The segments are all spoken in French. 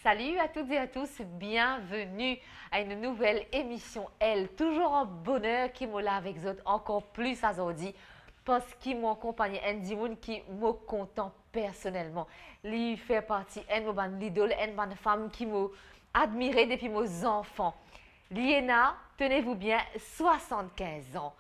Salut à toutes et à tous, bienvenue à une nouvelle émission Elle, toujours en bonheur qui m'a là avec vous encore plus aujourd'hui parce qu'il m'a accompagné Andy Moon qui m'a content personnellement. Lui fait partie de mon idole, une femme qui m'a admiré depuis mes enfants. Liena, tenez-vous bien, 75 ans.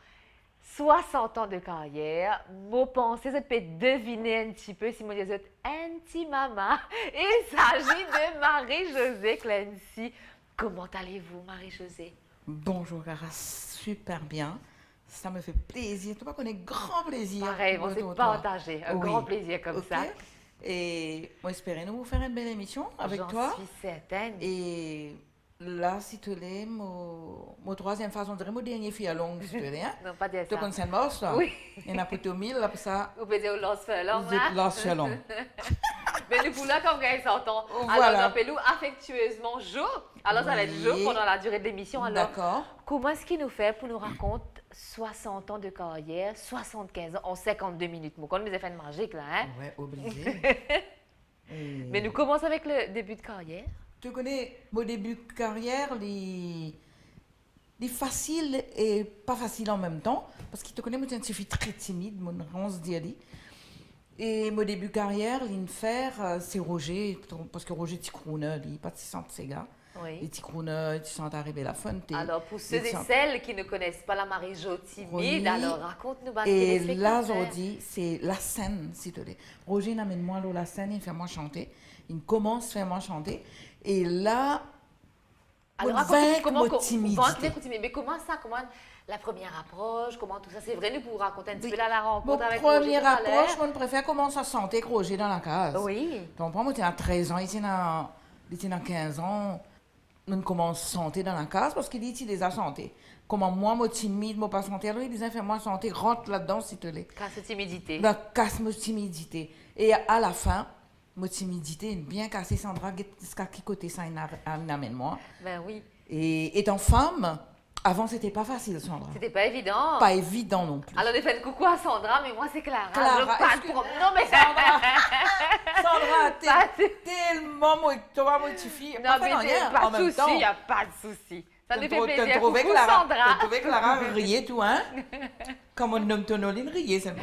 60 ans de carrière, mon pensée, je peux deviner un petit peu si mon Dieu anti-maman. Il s'agit de Marie-Josée Clancy. Comment allez-vous, Marie-Josée? Bonjour, Cara, super bien. Ça me fait plaisir. Tu vois qu'on est grand plaisir. Pareil, on s'est partagé. Un Oui. grand plaisir comme Ok. ça. Et on espère nous faire une belle émission avec toi. J'en suis certaine. Et là, si tu l'es, mon troisième phase, on dirait mon dernier fille longue, si tu l'es. Hein? Non, pas dire Tu ça. connais Moss, là? Oui. Il y en a plutôt 1000, là, pour ça. Vous pouvez dire Lost Furlong, Vous êtes Lost Furlong. Mais nous voulons comme quand ils s'entendent. Voilà. Alors, appelez-nous affectueusement Jo. Alors, ça va être Jo Oui. pendant la durée de l'émission. Alors, D'accord. comment est-ce qu'il nous fait pour nous raconter 60 ans de carrière, 75 ans en 52 minutes? Mon compte nous a fait une magique là, hein? Ouais, obligé. Et- Mais nous commençons avec le début de carrière. Tu connais mon début de carrière, les facile et pas facile en même temps, parce que tu connais, moi, je suis très timide, on se dit. Et mon début de carrière, l'infer, c'est Roger, parce que Roger, petit crooner, il pas de 60 ces gars. Les Oui. petits crooners, ils sont arrivés à la fin. Alors, pour ceux et celles qui ne connaissent pas la Marie-Jo timide, Oui. alors raconte-nous, bah, Et là, téléspectateurs. aujourd'hui, c'est la scène, s'il te plaît. Roger, il amène moi la scène, il fait moi chanter. Il commence à faire moi chanter. Et là, Alors, on raconte-nous vainc comment, ma timidité. mais comment ça, comment la première approche, comment tout ça, c'est vrai, nous pour raconter un petit Oui. peu là, la Mon rencontre avec Roger première tout à l'heure. approche, on préfère commencer à chanter avec Roger dans la case. Oui. Tu comprends, moi, j'étais à 13 ans, il était dans 15 ans. On commence à chanter dans la case parce qu'il dit qu'il les a chantés. Comment moi, timide, moi, pas chanter, alors il disait, fais-moi chanter, rentre là-dedans, s'il te plaît. Casse timidité. La casse ma timidité. Et à la fin, ma timidité, bien cassée, Sandra, jusqu'à qui côté ça, il amène moi. Ben oui. Et étant femme, avant, c'était pas facile, Sandra. C'était pas évident. Pas évident non plus. Alors, on fait coucou à Sandra, mais moi, c'est Clara. Clara, Je pas de excuse- problème. Non, mais Sandra, Pas de- t'es tellement moi, toi, moi, tu fille. Non, mais pas en de même souci, temps. il n'y a pas de souci. Ça nous fait T'as plaisir. trouvé Coucou Clara, Sandra. t'as trouvé Clara rier tout, hein? Comme on nomme ton Oline, rier, c'est bon.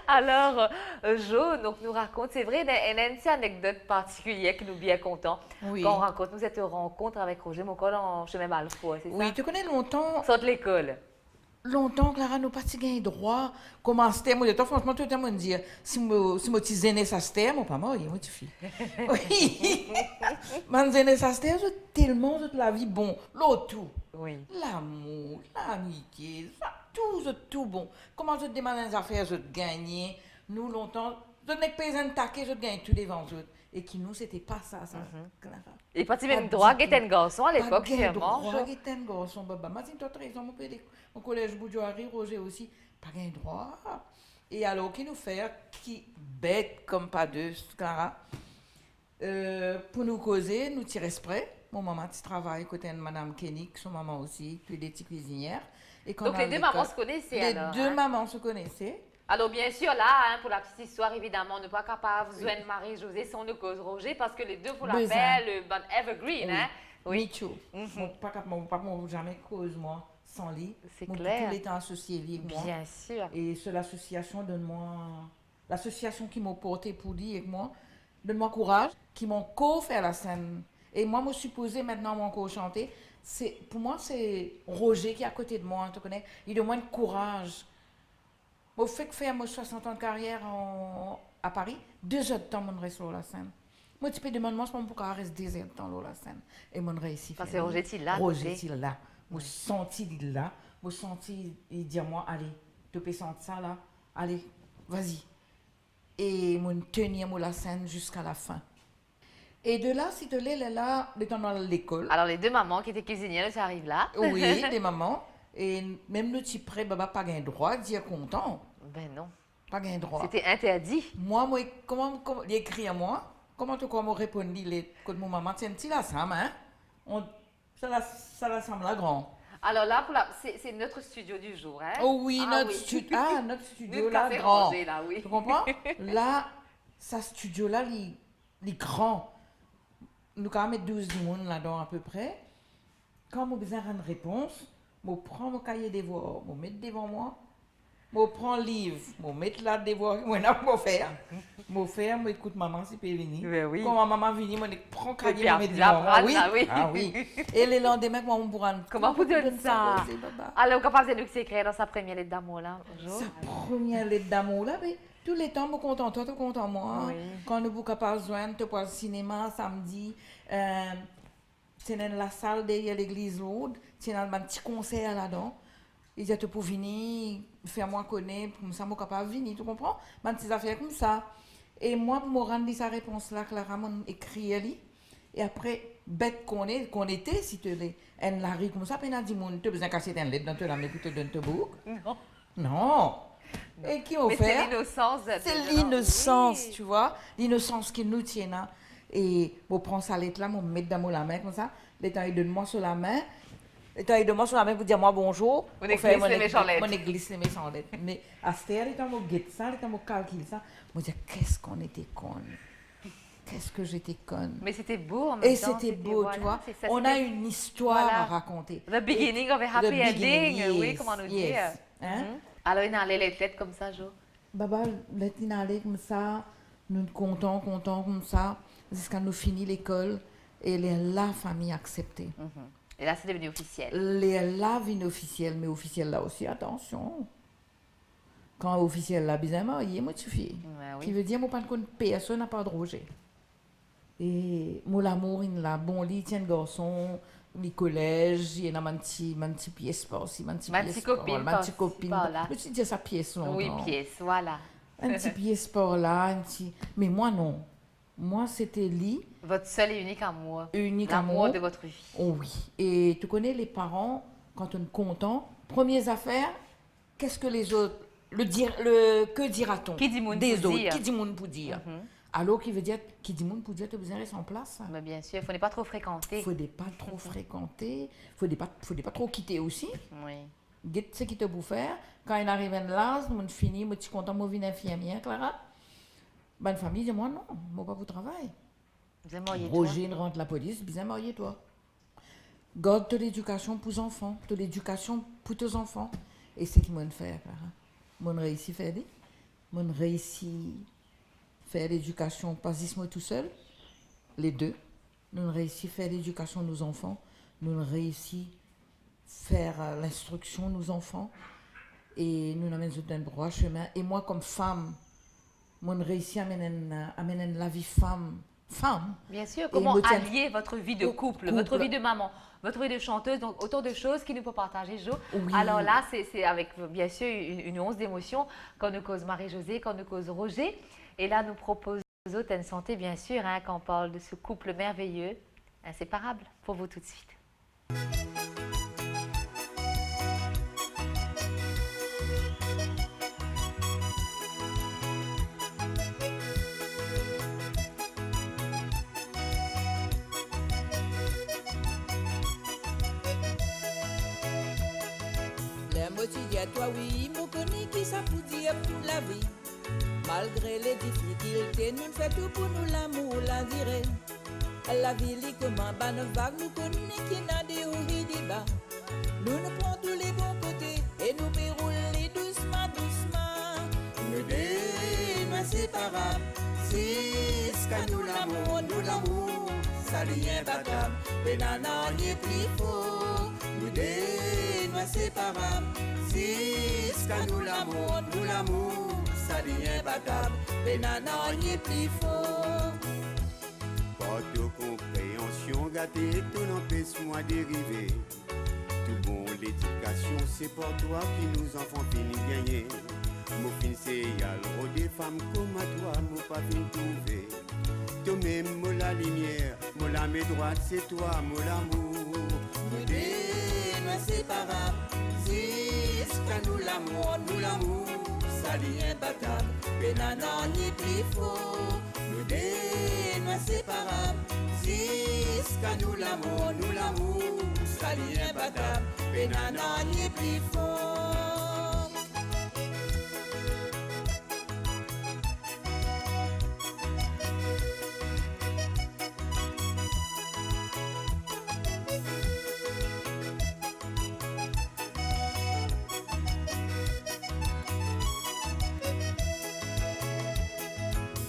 Alors, Jo, donc, nous raconte, c'est vrai, une petite anecdote particulière qui nous bien content. Oui. Quand on raconte, nous cette rencontre avec Roger, mon collègue en chemin Balfour, c'est Oui, ça? tu connais longtemps, Sorte l'école. Clara, nous pas si gagné droit. Comment c'était, moi, toi, franchement, tout le temps, me dire, si moi, tu zéné ça c'était, moi, pas moi, moi, tu fille. Oui. Man, zéné ça c'était, tellement de la vie bon. L'autre, tout. Oui. L'amour, l'amitié, ça, tout bon. Comment je te demande des affaires, je te gagnais. Nous, longtemps, je n'ai pas un taquet, je te gagnais tous les vents. Et qui nous, c'était pas ça, Clara. Et pas Pas même du droit, tout. qui était un garçon à l'époque, Pas gain sûrement. droit, Jo. qui était un garçon, baba. Moi, c'est toi, 13 ans, mon collège Boudjouari, Roger aussi, pas gain droit. Et alors, qui nous fait, qui bête comme pas deux, Clara, pour nous causer, nous tirer spray. Mon maman, tu travailles côté de Madame Kennick, son maman aussi, puis des petites cuisinières. Et quand Donc, on les a deux l'école- mamans se connaissaient Les alors. deux hein? mamans se connaissaient. Alors, bien sûr, là, hein, pour la petite histoire, évidemment, on n'est pas capable de joindre Marie-Josée sans nous cause Roger parce que les deux, pour la Besoin. faire, le bon evergreen, Oui. hein? Oui. Micho. Mon papa, jamais cause moi sans lui. C'est Mon clair. Tout l'état associé lui avec moi. Bien sûr. Et c'est l'association donne-moi, l'association qui m'a porté pour lui avec moi, donne-moi courage, qui m'ont co-fait la scène. Et moi, je supposé maintenant mon co-chanter. Pour moi, c'est Roger qui est à côté de moi, tu connais. Il demande courage. Au fait que faire moi 60 ans de carrière à Paris, 2 heures de temps, je reste sur la scène. Moi, tu peux demander, moi, je ne peux pas rester 2 heures de temps sur la scène. Et je réussi. Parce que Roger, il est là. Roger, côté. il est là. Je senti il est là. Je senti il dit à moi, allez, tu peux sentir ça là. Allez, vas-y. Et je tenir la scène jusqu'à la fin. Et de là, si tu l'es là, étant dans l'école. Alors, les deux mamans qui étaient cuisinières, ça arrive là. Oui, des mamans. Et même le petit prêt, baba, pas gain droit, dire content. Ben non. Pas gain droit. C'était interdit. Moi, comment il écrit à moi, comment tu comment répondre, les comme mon maman, c'est un petit là, ça, hein? Ça la semble la grand. Alors là, c'est notre studio du jour, hein? Oh oui, Ah notre oui. notre studio Nous, là, café grand. rangé, là, oui. Tu comprends? Là, sa studio là, les grands. Nous allons mettre 12 personnes là-dedans à peu près. Quand j'ai besoin d'une réponse, je prends mon cahier des devoirs, je mets devant moi, je prends le livre, je mets là devoir, je faire. Je écoute maman si peut venir. Ben oui. Quand ma maman vient, je prends le cahier, puis je mets devant moi. Oui. oui. Ah oui. Et le lendemain, moi, on pourra... Comment vous dites ça? poser, baba? Alors, comment vous avez écrit dans sa première lettre d'amour là? Bonjour. Sa première lettre d'amour là, mais tous les temps, je suis content, toi, tu es content, moi. Oui. Quand nous sommes capables de joindre, tu pour le cinéma samedi, c'est dans la salle derrière l'église lourde, c'est dans un petit concert là-dedans. Ils disent, tu peux venir, faire moi connaître, comme ça, je suis capable de venir, tu comprends? Des petites affaires comme ça. Et moi, pour me rendre sa réponse là, Clara m'a écrit elle. Et après, bête qu'on était, si tu es en la rue comme ça, puis on a dit, tu as besoin de casser une lettre dans ta main, puis tu donnes ton bouc. Non. Non. Et qui ont Mais fait? c'est l'innocence. C'est l'innocence, Oui. tu vois, l'innocence qui nous tient là. Et je prends sa lettre là, je me mets dans la main comme ça, les temps il donne moi sur la main, les temps il donne moi sur la main pour dire moi bonjour. On glisse les méchants lettres. On glisse les méchants lettres. Mais à ce temps, les temps je guette ça, les temps je calcule ça, je me dis qu'est-ce qu'on était conne. Qu'est-ce que j'étais conne. Mais c'était beau en même Et temps. c'était beau, voilà, tu vois. c'est ça, On a c'était une histoire voilà. à raconter. The beginning of a happy The beginning, ending. Oui, yes, comment nous yes. dire. Hein? Alors, il y a les lettres comme ça, Jo. Baba, laisse-nous aller comme ça, nous contents comme ça, jusqu'à nous finir l'école et la famille acceptée. Et là, c'est devenu officiel. La vie officielle, mais officielle là aussi, attention. Quand officiel là, bien marié, moi tu fais. Ouais, Qui oui. veut dire, moi pas de personne n'a pas de Roger. Et mon amour, il a bon lit, tiens garçon, les collèges, il y a un petit pièce par aussi, un petit Ma pièce petite par copine là, ma petite copine. par là. Mais tu dis sa pièce longtemps. Oui, pièce, voilà. Un petit pièce par là, un petit... Mais moi non. Moi c'était lit, Votre seul et unique amour. unique L'amour amour. de votre vie. Oh oui. Et tu connais les parents, quand on est content, premières affaires, qu'est-ce que les autres, que dira-t-on Qui dit moun des pour autres? dire. Qui dit moun pour dire? Mhm. Alors qui veut dire, qui dit moun pour dire, tu as besoin de rester en place. Mais bien sûr, il ne faut pas trop fréquenter. Faut des pas trop fréquenter, faut des pas trop quitter aussi. Oui. Guette ce qui te pour faire. Quand il arrive en l'âge, mon fini, moi tu content, moi viens infirmière, Clara. Bonne famille, dis moi non, moi pas pour travail. Vous êtes marié, toi. Roger rentre la police, bien marié toi. Garde de l'éducation pour les enfants, de l'éducation pour tes enfants. Et c'est ce qu'ils m'ont fait, Clara. Mon réussi faire des. Mon réussi faire l'éducation, pas juste moi tout seul, les deux. Nous réussi faire l'éducation de nos enfants. Nous réussi faire l'instruction de nos enfants. Et nous amènent sur un droit chemin. Et moi, comme femme, mon réussi à mener la vie femme. Bien sûr, comment me tiens- allier votre vie de couple, votre vie de maman, votre vie de chanteuse, donc autant de choses qui nous peut partager, Jo. Oui. Alors là, c'est avec bien sûr une once d'émotion quand nous cause Marie-Josée, quand nous cause Roger. Et là, nous proposons aux autres une santé, bien sûr, hein, quand on parle de ce couple merveilleux, inséparable, pour vous tout de suite. Les mots tu dis à toi oui, mon connais qui ça pour dire pour la vie. Malgré les difficultés, nous faisons tout pour nous l'amour, la dirait. La vie lit comme un ban vague, nous connaissons qui n'a des hauts et des bas. Nous nous prenons tous les bons côtés et nous déroulons doucement, doucement. Nous deux, nous inséparables, c'est ce que nous l'amour, ça rien battable. Mais nana, on est plus fort. Nous deux, nous inséparables, c'est ce que nous l'amour, ça rien battable. Mais nana, on est plus fort. Pas de compréhension gâtée, tout n'empêche-moi dériver. Tout bon, l'éducation, c'est pour toi qui nous enfants finis gagner. Mon fin c'est yal, oh des femmes comme à toi, mon pas fin trouver. Toi-même, moi la lumière, moi la main droite, c'est toi, moi l'amour. Nous deux, nous inséparables, c'est ce que nous l'amour, ça rien battable. Mais nana, on est plus fort. Nous deux, nous inséparables, c'est ce que nous l'amour, ça rien battable. Mais nana, on est plus fort.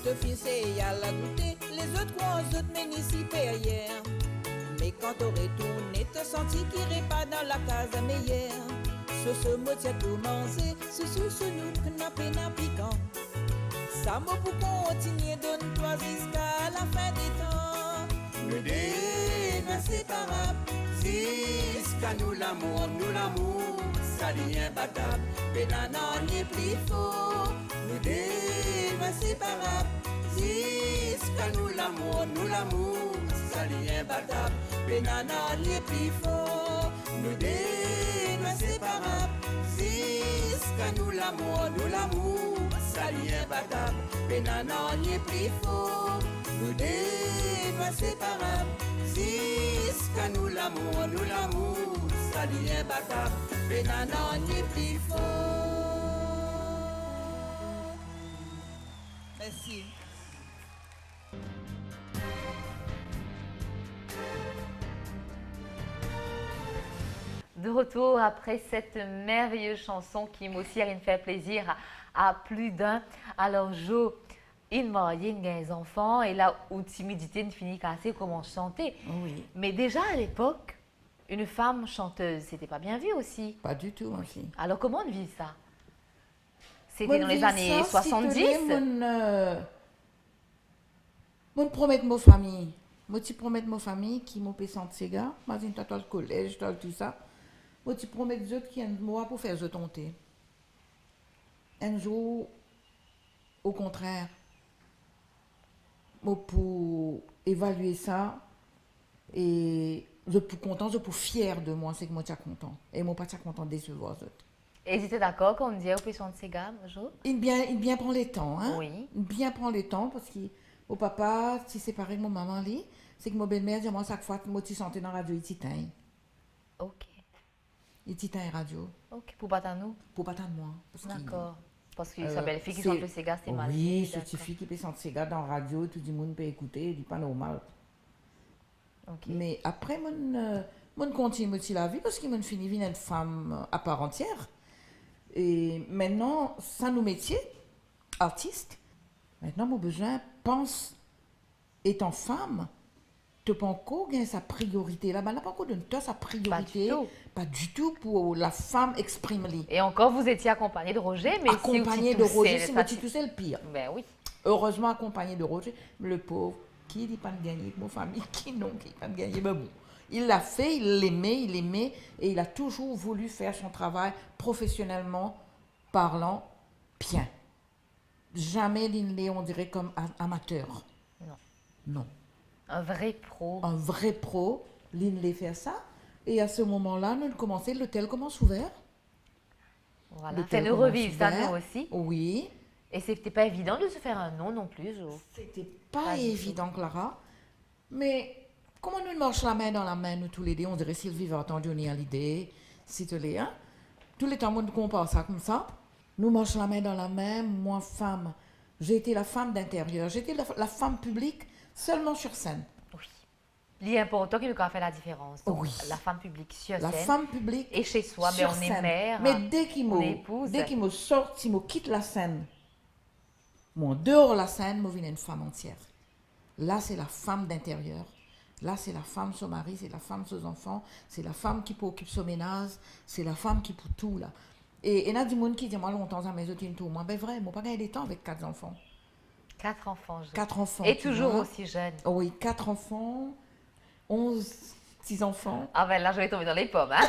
te fils et à la goûter, les autres croient aux autres mais n'y supérieurs. Mais quand t'aurais tourné, te senti qu'il irait pas dans la case meilleure. Sur ce mot, t'as tout mangé, sous nous, knappé, piquant. Ça m'a pour continuer, donne-toi jusqu'à la fin des temps. Nous deux, inséparables, jusqu'à nous l'amour, ça n'est imbattable. Pénanan n'est plus faux. Nous deux, inséparables, jusqu'à nous l'amour, ça n'est imbattable. Pénanan n'est plus faux. Nous deux, inséparables, jusqu'à nous l'amour, ça n'est imbattable. Pénanan n'est plus faux. Nous deux, inséparables, jusqu'à nous l'amour, ça n'est imbattable. Pénanan n'est plus faux. Merci. De retour après cette merveilleuse chanson qui m'a aussi fait plaisir à plus d'un. Alors, Jo, il marié, il a des enfants et là où timidité ne finit qu'assez comment chanter. Oui. Mais déjà à l'époque, une femme chanteuse, c'était pas bien vu aussi. Pas du tout, ma fille. Alors, comment on vit ça? C'était dans les années 70. Mon promet ma famille. Moi, tu promets ma famille qui m'ont payé ces gars. Imagine, tu as le collège, tu as tout ça. Moi, tu promets des autres qui ont moi pour faire je tonter. Un jour, au contraire, moi, pour évaluer ça, et je suis content, je suis fier de moi, c'est que moi, je suis content. Et moi, pas content de décevoir les autres. Et ils étaient d'accord quand on disait au de ces gars, Jo? Il bien prend les temps, hein? Oui. Il bien prend les temps parce que mon papa, si c'est pareil que mon maman, c'est que mon belle-mère, moi, chaque fois que moi, tu sentais dans la radio, il t'éteint. Ok. Il t'éteint radio. Ok, pour pas nous. Pour pas tant de moi. D'accord. Parce que sa belle-fille qui chante le Sega, c'était mal. Oui, cette fille qui peut chanter Sega dans la radio, tout le monde peut écouter, c'est pas normal. Ok. Mais après, mon continue aussi la vie parce que mon fini une femme à part entière. Et maintenant, ça nous métier, artiste. Maintenant, mon besoin pense, étant femme, tu peux encore gagner sa priorité. Là-bas, n'a pas encore donné sa priorité. Pas du tout pour la femme exprimer. Et encore, vous étiez accompagné de Roger, mais accompagné de Roger, c'est moi qui toussais le pire. Ben oui. Heureusement accompagné de Roger, le pauvre, qui n'a pas gagné avec ma famille, qui n'a pas gagné, mais bon. Il l'a fait, il l'aimait, et il a toujours voulu faire son travail professionnellement parlant bien. Jamais il on dirait comme amateur. Non. Non. Un vrai pro. Un vrai pro, il fait ça. Et à ce moment-là, nous commençons, l'hôtel commence ouvert. Voilà. Fait-nous revivre ça, nous aussi. Oui. Et c'était pas évident de se faire un nom non plus, Jo. C'était pas évident, Clara. Mais comment nous marchons la main dans la main, nous tous les deux, on dirait Sylvie Vartan, Johnny Hallyday, si tu l'es, hein? Tous les temps, on compare ça comme ça. Nous marchons la main dans la main, moi, femme. J'ai été la femme d'intérieur. J'étais la femme publique seulement sur scène. Oui. L'important qui nous a fait la différence. Donc, oui. La femme publique sur scène. La femme publique et chez soi, mais on est mère. Mais dès qu'il me sort, si me quitte la scène, moi, dehors la scène, moi, viens une femme entière. Là, c'est la femme d'intérieur. Là, c'est la femme, son mari, c'est la femme, ses enfants, c'est la femme qui occupe son ménage, c'est la femme qui pour tout, là. Et il y a du monde qui dit, moi, longtemps, à mes autres, moi, ben vrai, moi, pas gagné des temps avec 4 enfants. 4 enfants, Jo. 4 enfants. Et toujours aussi jeune. Oui, 4 enfants, 11 petits-enfants. Ah ben là, je vais tomber dans les pommes, hein.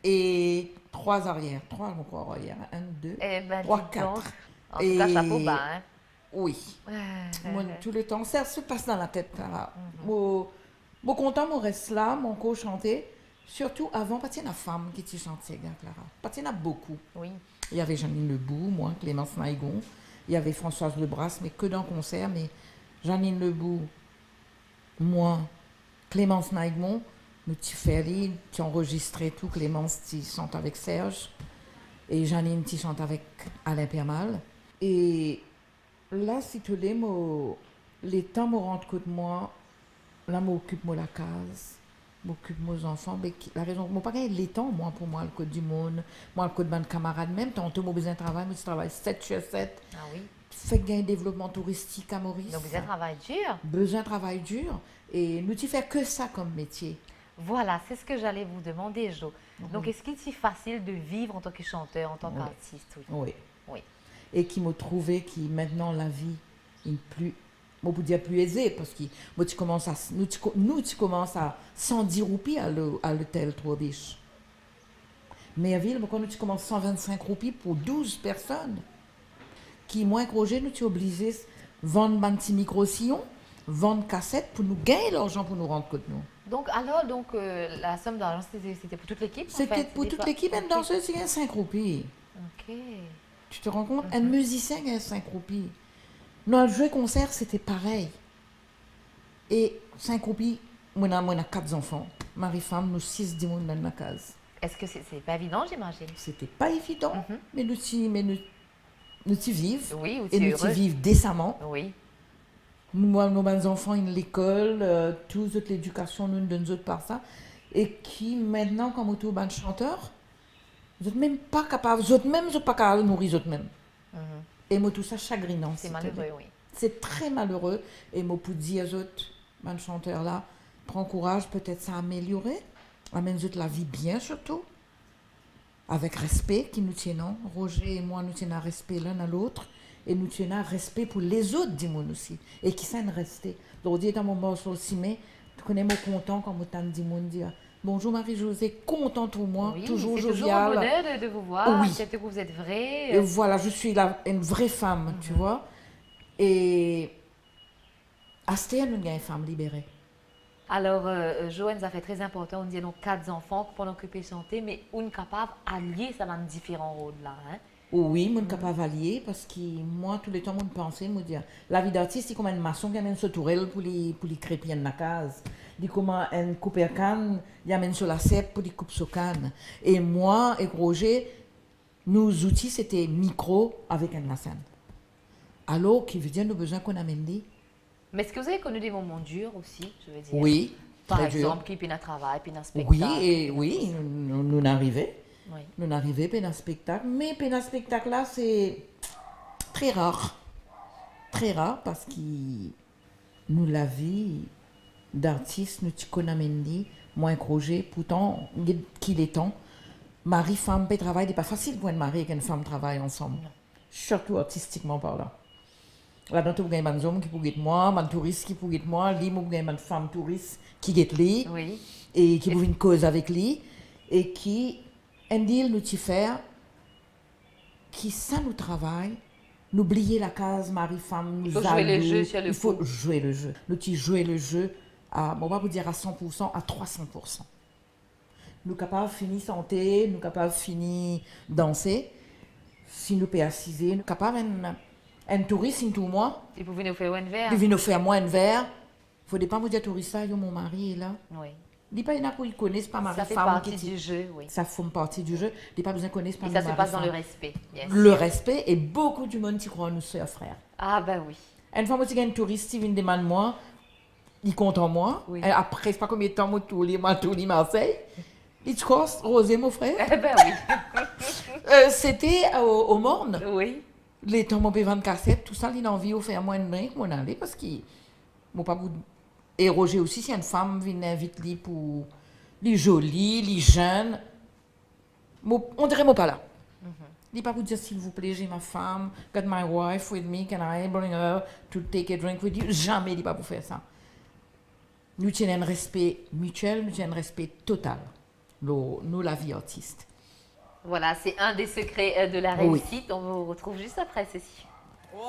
Et 3 arrières. 3, je crois, arrière. 1, 2, Eh ben, 3, dis 4. donc. En tout cas, chapeau bas, hein. Oui. Moi, tout le temps, ça se passe dans la tête. Mon content, mon reste là, mon co chanter. Surtout avant, pas la femme qui te chantait, Clara. Pas il y en a beaucoup. Oui. Il y avait Janine Lebout, moi, Clémence Naïgon. Il y avait Françoise Lebras, mais que dans le concert. Mais Janine Lebout, moi, Clémence Naïgon, nous tu fais tu enregistrais tout. Clémence, tu chantes avec Serge. Et Janine, tu chantes avec Alain Permal. Et là, si tu l'es, les temps me rendent compte de moi, là, m'occupe moi la case, m'occupe mes enfants. Mais la raison, moi, pas gagner les temps, moi, pour moi, le code du monde, moi, le code de mes camarades, même, tant que moi, besoin de travail, moi, je travaille 7 sur 7. Ah oui. fait gagner développement touristique à Maurice. Donc, vous avez travail dur. Besoin de travail dur. Et nous, tu fais que ça comme métier. Voilà, c'est ce que j'allais vous demander, Jo. Donc, est-ce qu'il est si facile de vivre en tant que chanteur, en tant qu'artiste? Oui. Oui. Et qui m'a trouvé qui maintenant la vie est plus, moi pour dire plus aisée, parce que moi, nous tu commences à 110 roupies à l'hôtel Trois Biches. Merville, quand nous tu commences 125 roupies pour 12 personnes, qui moins que Roger, nous tu obligé vendre un petit micro-sillon, vendre cassette pour nous gagner l'argent pour nous rendre compte nous. Donc, alors, la somme d'argent, c'était pour toute l'équipe? en C'était fait? pour toute l'équipe, une danseuse, il y a 5 roupies. Ok. Tu te rends compte? Un musicien, il y a 5 roupies. Nous, le jeu concert, c'était pareil. Et 5 roupies, moi, on a 4 enfants. Marie-femme, nous 6 10 dans la case. Est-ce que c'est pas évident, j'imagine? C'était pas évident, mais nous t'y vivons. Oui, ou Et nous t'y vivons décemment. Oui. Moi, nos enfants, ils l'école, tous autres l'éducation, nous donne autres par ça. Et qui, maintenant, comme autour de chanteur, vous n'êtes même pas capable, vous n'êtes pas capable de nourrir eux-mêmes. Et moi, tout ça chagrinant. C'est malheureux, oui. C'est très malheureux. Et moi, pour dire aux autres, man chanteur là, prends courage, peut-être ça améliorer. Amène autres la vie bien, surtout. Avec respect, qui nous tiennent. Roger et moi, nous tiennent à respect l'un à l'autre. Et nous tiennent à respect pour les autres, dis-moi aussi. Et qui s'en rester. Donc, dit dans mon morceau aussi, mais tu connais mon content quand mon tante dit, dire bonjour Marie-Josée, contente pour moi, Oui, toujours c'est toujours joviale. un bonheur de vous voir, Oui. peut-être que vous êtes vrai. Et voilà, je suis une vraie femme, tu vois. Et Astéa, nous avons une femme libérée. Alors, Joanne, ça fait très important, on dit donc 4 enfants pendant que peut chanter, mais on est capable d'allier ça dans différents rôles là. Hein? Oui, je suis capable d'allier parce que moi, tout le temps, je pensais, je dis, la vie d'artiste, c'est comme une maçon qui amène ce tourelle pour les crépiller dans la case. C'est comme un coupeur canne, il amène sur la cèpe pour les couper sur canne. Et moi et Roger, nos outils, c'était micro avec un scène. Alors, qui veut dire, nous avons besoin qu'on amène des. Mais est-ce que vous avez connu des moments durs aussi, je veux dire? Oui, Par très dur. exemple, qui puis un travail, puis un spectacle. Oui, nous arrivons. Oui. Nous arrivons à un spectacle. Mais un spectacle là, c'est très rare. Très rare parce que nous, la vie d'artiste, nous te connaissons, moi et Roger, pourtant, qu'il est temps. Mari, femme, peut travailler, c'est pas facile pour une mari et une femme travaillent ensemble. Surtout artistiquement par là. Là-dedans, tu as des hommes qui pourraient être moi, des touristes qui pourraient être moi, lui, moi, une femme touriste qui est lui, Oui. et qui pour une cause avec lui, et qui, un deal nous t'y faire, qui ça nous travaille, n'oublier la case mari-femme, nous Il faut jouer le jeu sur le il faut coup. jouer le jeu. Nous t'y jouer le jeu à, on va vous dire à 100%, à 300%. Nous capables de finir santé, nous capables de finir danser, si nous pouvons assiser, nous capables un touriste, tout moi, Et vous venez nous faire un verre? il vient nous faire moi un verre. Il ne faut pas me dire touriste, yo, mon mari est là. Oui. Il pas pour qu'ils connaissent pas Ça fait mari-femme. partie du jeu, oui. Ça fait partie du jeu. Il pas besoin de connaître pas Et ça se passe dans le mari-femme. respect. Yes. Le respect et beaucoup du monde qui croit en nous soeurs frères. Ah ben oui. Une fois, moi, il y a un touriste qui vient demander moi, il compte en moi. Oui. Et après, c'est pas combien de temps, moi, tous les Marseille. Il te croise, Rosé, mon frère. Eh ben oui. C'était au Morne. Oui. Les temps, mon P20 cassette, tout ça, il a envie de faire moins de drink, mon aller, parce que, bon, pas beaucoup. Et Roger aussi, si une femme vient inviter lui pour les jolis, les jeunes, on dirait moi pas là. Il n'est pas pour dire s'il vous plaît, j'ai ma femme, got my wife with me, can I bring her to take a drink with you? Jamais, il n'est pas pour faire ça. Nous tenons un respect mutuel, nous tenons un respect total. Nous, la vie artiste. Voilà, c'est un des secrets de la Oui. réussite. On vous retrouve juste après ceci. 3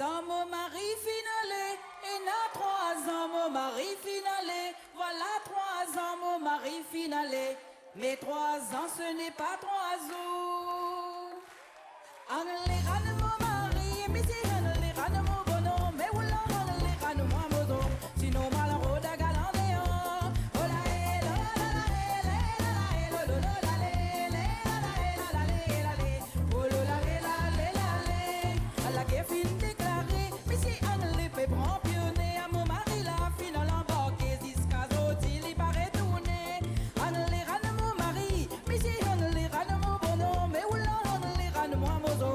ans, mon mari finalé. Et n'a 3 ans, mon mari finalé. Voilà 3 ans, mon mari finalé. Mais 3 ans, ce n'est pas 3 jours. Anne-les rane, mon mari. Mais si anne-les rane, mon bonhomme. Mais où l'on anne-les rane, moi, mozo. Sinon, malheureux, da galandéon. Oh la, eh, la, la, la, eh, la, la, la, eh, lo, lo, lo, la, la, eh, la, la, la, eh, la, la, oh, lo, la, eh, la, la, la, la. La guerre fin déclarée, mais si on les fait prendre pionner, à mon mari la finale embarquée, jusqu'à Zoti, il paraît tourner. On les rane mon mari, mais si on les rane mon bonhomme, mais où l'on les rane moi mozo.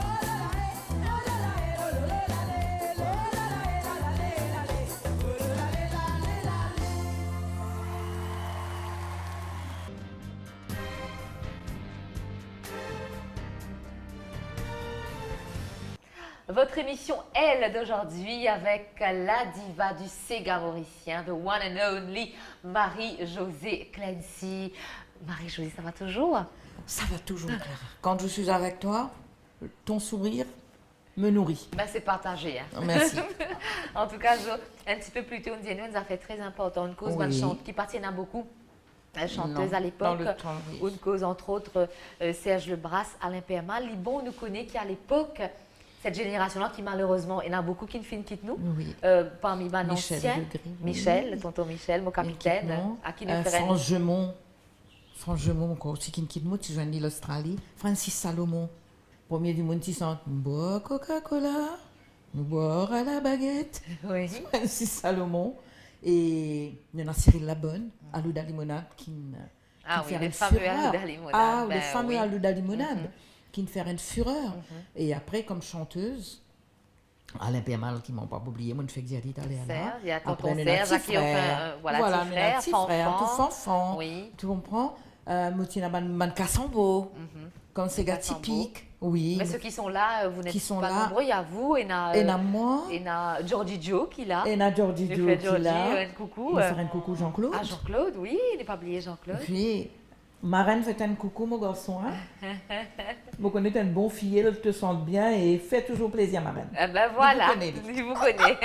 Votre émission Elle d'aujourd'hui avec la diva du Sega mauricien, the one and only Marie-Josée Clancy. Marie-Josée, ça va toujours? Ça va toujours, Clara. Quand je suis avec toi, ton sourire me nourrit. Ben, c'est partagé. Hein. Merci. En tout cas, un petit peu plus tôt, nous avons fait très important une cause Oui. qui appartient à beaucoup. Chanteuse Non, à dans l'époque, le temps, oui. une cause entre autres Serge Lebras, Alain Perma. Libon nous connaît qui à l'époque, cette génération-là qui malheureusement, il y en a beaucoup qui ne finissent quittent nous. Oui. Parmi les Michel anciens, Legris, oui. Michel, tonton Michel, mon capitaine, Équipement. à qui nous ferait France Gemont, encore aussi qui quitte moi, tu joues l'Australie. Francis Salomon, premier du monde qui chante bois Coca-Cola, nous boire à la baguette. Oui. Francis Salomon. Et il y en a Cyril Labonne, Alouda Limonade, qui Ah oui, fait le une fameux fureur. Alouda Limonade. Ah, Ben le fameux oui. Alouda Limonade, qui me fait une fureur. Et après, comme chanteuse, Alain Permal, qui m'ont pas oublié, moi, je fais que j'ai dit d'aller là. Serge, il y a tonton Après, on a Serge, petit à qui on fait frère. voilà, Voilà, petit on a frère, petit frère, tout fanfan. fanfan. Oui. Tu comprends? Motina Man Cassambo, comme c'est gars Cassambo. typique. Oui. Mais ceux qui sont là, vous n'êtes Qui sont pas là. nombreux. Il y a vous, et Et na moi, et na Georgie Joe qui est là. et na Georgie Je Joe fais qui Georgie, là. un coucou. On faire un coucou Jean-Claude. Ah, Jean-Claude, oui, il n'est pas oublié Jean-Claude. Puis, Marraine fait un coucou, mon garçon. Hein? Vous connaissez un bon filleul, elle te sente bien et fait toujours plaisir, Marraine. Ah ben voilà, vous connaissez. je vous connais.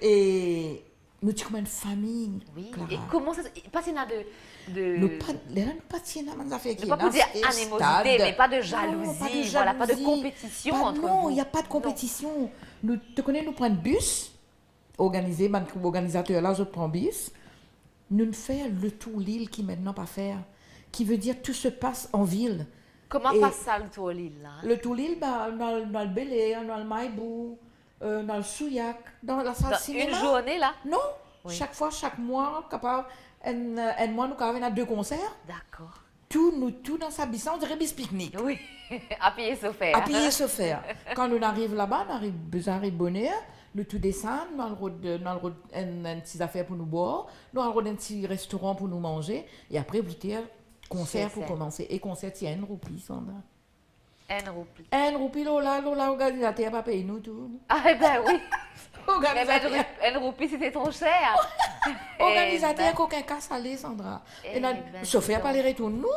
Et nous sommes comme une famille. Oui, Clara. et comment ça se... Parce qu'il y en a de... Nous pas, les gens pas tiennent dans les affaires qui pas pour dire animosité, mais pas de jalousie, voilà, pas de compétition entre non, vous. il n'y a pas de compétition. Nous te connais, nous prenons bus, organisé, organisateur là, je prends bus. Nous ne faisons le tour l'île qui maintenant pas faire, qui veut dire tout se passe en ville. Comment Et- passe ça le tour l'île là? Le tour l'île, bah, dans le Bel Air, dans le Maïbou, dans le Souillac, dans la salle Dans cinéma. une journée là? Non, Oui. chaque fois, chaque mois, capable, un mois, nous avons 2 concerts. D'accord. Tout dans sa bisse, on dirait bis pique-nique. Oui, à payer sauf faire. À payer se faire. Quand on arrive là-bas, on arrive bonheur, nous tout descend, nous avons une petite affaire pour nous boire, nous avons un petit restaurant pour nous manger, et après, plus tard, concert C'est pour ça. commencer. Et concert, il y a 1 roupie, Sandra. Un roupie. 1 roupie, Lola, organisateur, pas payer nous tout. Ah eh ben oui, eh ben, Organisateur, un roupie c'était trop cher. organisateur, Eh ben, qu'aucun cas salé, Sandra. Eh Et ben, chauffeur, dis pas donc. les retours, nous.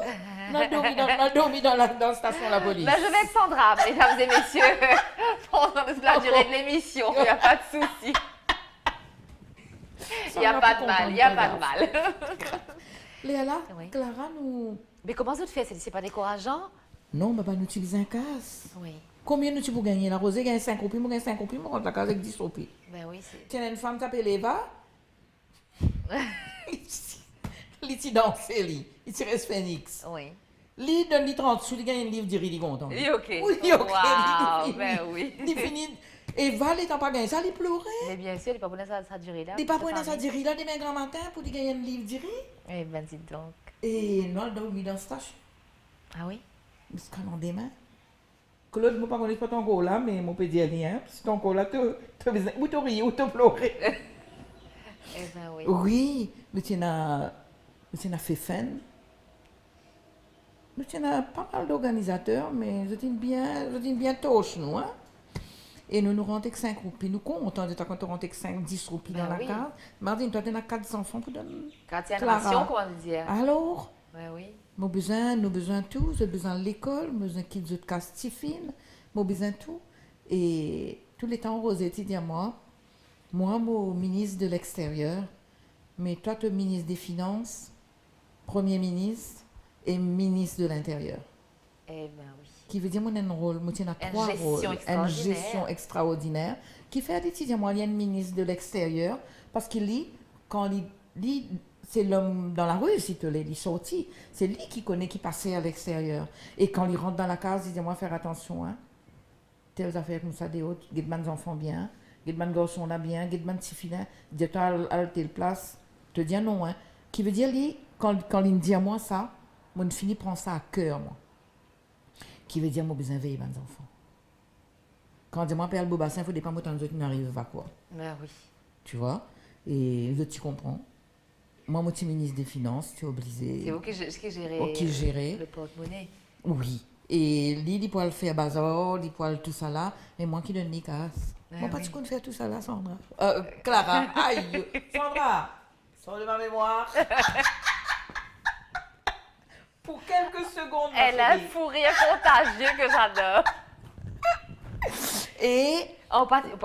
On a dormi dans la station de la police. ben, je vais être Sandra, mesdames et messieurs, pendant toute la durée de l'émission, il n'y a pas de souci. Il n'y a Sandra, pas pas de mal, contente, il n'y a pas pas de grave. mal. Léa, Oui. Clara, nous... Mais comment ça te fait? C'est pas décourageant? Non, mais nous utilisons un casse. Oui, Combien nous tu pour gagner? La rosée gagne 5 roupies, moi gagne 5 roupies, moi rentre la case avec 10 roupies. ben oui, c'est... Tiens, une femme qui s'appelle Eva. Il t'y danse, il t'y reste Phoenix. Oui. Il donne 30 sous, il gagne un livre, il est content. Et ok. Oui, ok. Wow, il ben oui. Il finit. Eva, il n'a pas gagné ça, il pleurait. Mais bien sûr, il n'est pas pour ça durée là. Il n'est pas pour ça dire, il a demain grand matin pour lui gagner un livre d'Iri. Eh ben dis donc. Et nous, on a dormi dans ce station. Ah oui? Parce qu'on en demain. Claude, je ne connais pas ton corps là, mais mon peut dire rien. Parce que ton corps là, tu as ou tu ris ou tu pleures. Eh ben oui. Oui, nous tenons fait fin. Nous tenons pas mal d'organisateurs, mais je tiens bien touche, nous. Hein? Et nous rentrons avec 5 roupies. Nous comptons de quand on rentre avec 5, 10 roupies Ben dans la oui. case. Mardi, toi, tu as 4 enfants pour donner. Quand il y a une Clara. ration, comment dire? Alors, Ouais, oui. nous besoin tout. J'ai besoin de l'école, nous besoin qu'ils de casse Tiffin, nous besoin tout. Et tous les temps, Rosette, dit à moi, Moi, mon ministre de l'Extérieur, mais toi, tu es ministre des Finances, Premier ministre et ministre de l'Intérieur. Eh bien oui. Qui veut dire mon un rôle, moi tiens Une trois gestion rôles. Une extraordinaire. gestion extraordinaire qui fait d'étudier moi, il y a un ministre de l'Extérieur parce qu'il lit, quand il lit, c'est l'homme dans la rue, si tu l'as sorti. C'est lui qui connaît qui passait à l'extérieur. Et quand il rentre dans la case, il dit moi faire attention, hein. Telles affaires comme ça, des autres, guide-moi les enfants bien, guide-moi les garçons là bien, guide-moi les filins, dis-toi à telle place, te dis non, hein. Qui veut dire, lui, quand il me dit à moi ça, moi, je finis prend ça à cœur, moi. Qui veut dire, moi, besoin de veiller, mes enfants. Quand on dit, moi, Père le Beaubassin, il faut pas que nous n'arrive pas quoi. Ben oui. Tu vois? Et les autres, tu comprends. Moi, je suis ministre des Finances, tu es obligé. C'est vous qui gérez Qui gérer. le porte-monnaie. Oui. Et lui, il peut le faire bazar, il peut tout ça là, mais moi qui donne les casses. Moi, pas oui. tu qu'on fait tout ça là, Sandra. Clara, aïe. Sandra, sors de ma mémoire. Pour quelques secondes. ma Elle a un chérie. fou rire contagieux que j'adore. Et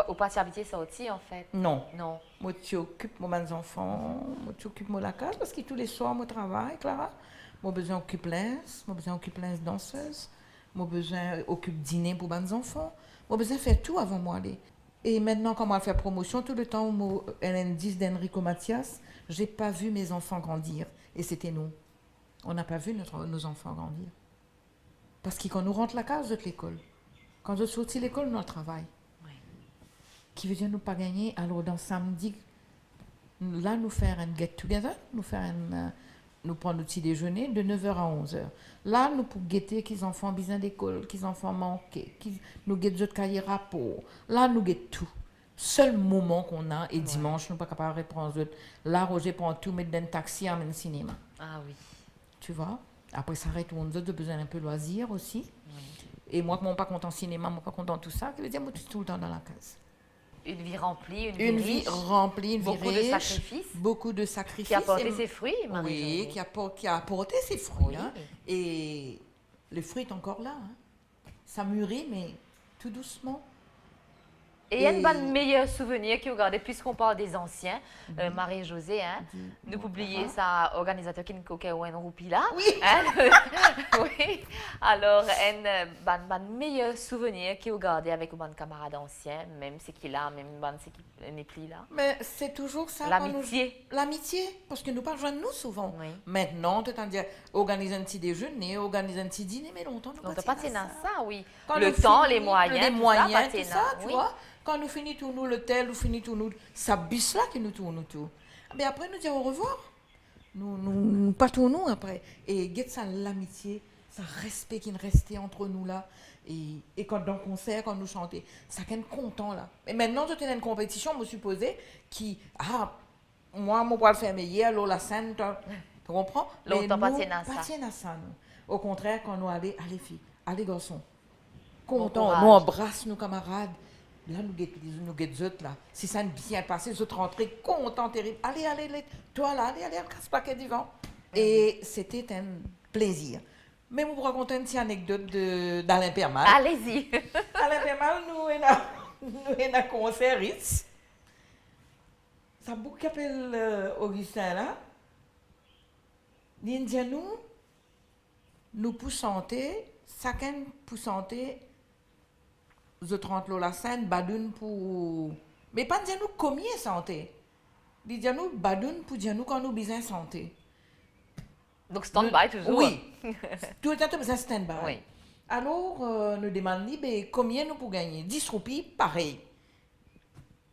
Au parti habité sorti en fait. non. Non. Moi, tu occupes mes enfants, moi, tu occupes la case, parce que tous les soirs, moi, travaille, Clara. Moi, besoin occupe l'ins, moi, besoin occupe l'ins danseuse, moi, besoin occupe dîner pour mes enfants, moi, besoin faire tout avant moi aller. Et maintenant, quand moi, faire promotion, tout le temps, moi, l'indice d'Enrico Mathias, j'ai pas vu mes enfants grandir. Et c'était nous. On n'a pas vu nos enfants grandir. Parce que quand nous rentre la case de l'école, quand je sortis de l'école, nous, on travaille. Qui veut dire nous pas gagner. Alors, dans samedi, là, nous faire un get-together, nous prendre le petit déjeuner de 9h à 11h. Là, nous pour guetter qu'ils enfants besoin d'école, qu'ils enfants manqués, nous guettons d'autres cahiers rapport. Là, nous guettons tout. Seul moment qu'on a, et dimanche, nous ne sommes pas capables de répondre aux autres. Là, Roger prend tout, met dans un taxi, amène au cinéma. Ah oui. Tu vois? Après, ça arrête, on a besoin d'un peu de loisir aussi. Et moi, qui ne suis pas content cinéma, moi, pas content tout ça, qui veut dire, moi, je suis tout le temps dans la case. Une vie remplie, Une vie riche, remplie, une vie beaucoup de riche, sacrifices, beaucoup de sacrifices. qui a porté Et- ses fruits, Oui, Marie-Josée. qui a apporté ses fruits. Oui. Hein. Et le fruit est encore là. Hein. Ça mûrit, mais tout doucement. Et il y a Et- une bonne meilleur souvenir qui regardait, puisqu'on parle des anciens, Marie-Josée, hein, nous publier ça, organisateur qui nous coquait ou un roupi là. Oui. Hein, oui. Alors, un meilleur souvenir qui regardait avec un camarade ancien, même c'est qu'il a, même c'est qu'il n'est plus là. Mais c'est toujours ça. L'amitié. L'amitié, parce que nous pas joindre nous souvent. Oui. Maintenant, tu t'en dis, organiser un petit déjeuner, organiser un petit dîner, mais longtemps, nous Donc, pas pas tenu à ça, oui. Quand Le nous temps, finit- les moyens, les tout moyens, ça, tout pas ça, tu oui. vois. Quand nous finissons tout nous l'hôtel, nous finissons tout nous, ça bus là qui nous tourne tout. Mais après, nous disons au revoir. Nous pas tout nous après. Et get ça l'amitié, ça respect qui restait entre nous là. Et quand dans le concert, quand nous chantons, ça qu'est content là. Mais maintenant, je tenais une compétition, me supposais, qui, moi, je vais le faire meilleur, alors la scène, tu comprends? Longtemps Mais pas nous, tienne à ça. pas tienne à ça, nous. Au contraire, quand nous allons, allez filles, allez garçons, Bon content, courage. nous embrasse nos camarades. Là, nous guettons autres, là. Si ça ne bien passé, les autres rentrés, contents, terribles. Allez, toi là, allez, casse paquet du vent. Et c'était un plaisir. Mais vous raconter une petite anecdote d'Alain Permal. Allez-y. Alain Permal, nous avons un concert ici. Ça boucle qui appelle Augustin là. Il dit nous pour santé, chacun pour santé, je 30 la scène, badoun pour. Mais pas dire nous combien santé. Il dit nous badoun pour dire nous quand nous besoin santé. Donc, stand-by toujours. Oui. Tout le temps, tu as besoin de stand-by. Oui. Alors, nous demandons combien nous pour gagner. 10 roupies, pareil.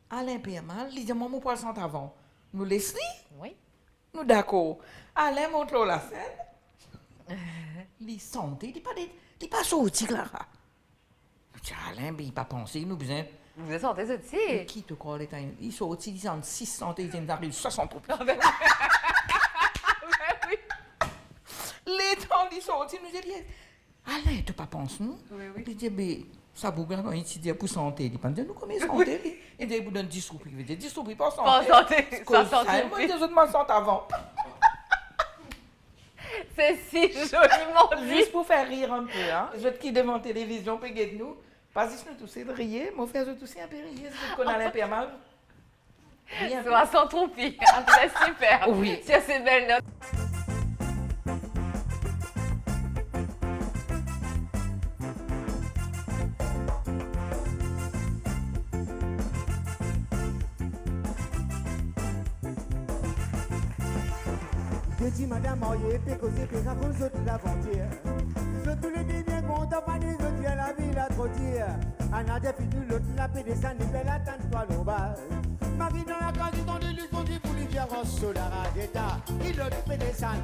Alain Permal, il dit moi, mon poisson avant. Nous laissons, Oui. nous d'accord. Alain montre la scène. Il santé, il pas sorti, Clara. Je dis, Alain, il n'a pas pensé, nous besoin. Vous êtes santé aussi. Qui te croit, il sorti, il en 6 santé, il arrive 60 roupies. Oui. Les temps, ils sont sortis, nous disons, Alain, tu pas pensé, nous? Oui, oui. Il dit, mais ça bouge quand il dit pour santé. Il dit, pas nous combien santé? Il dit, vous donne 10 roupies. Il dit, 10 roupies pas santé. Pas santé, Comme ça ça, santé. moi, je demande santé avant. C'est si joliment dit. Juste pour faire rire un peu, hein. Je qui devant la télévision, peut nous. Pas juste nous tous de rire, mon frère, je tous un peu rire, je connais Alain Permal. Bien. Soit sans tromper. En tout cas, super. Oui. Sur ces belles notes. Je dis madame mariée, puis causer, puis raconte toute l'aventure. Je tous les deux bien contents, pas des autres, la vie la trop dire. Anna depuis tout l'autre, la paix des sangs, belle attente-toi l'ombal. Marie dans la case, dans les luttes, on dit pour les diarros, sur la radeta. Il l'autre paix des sangs,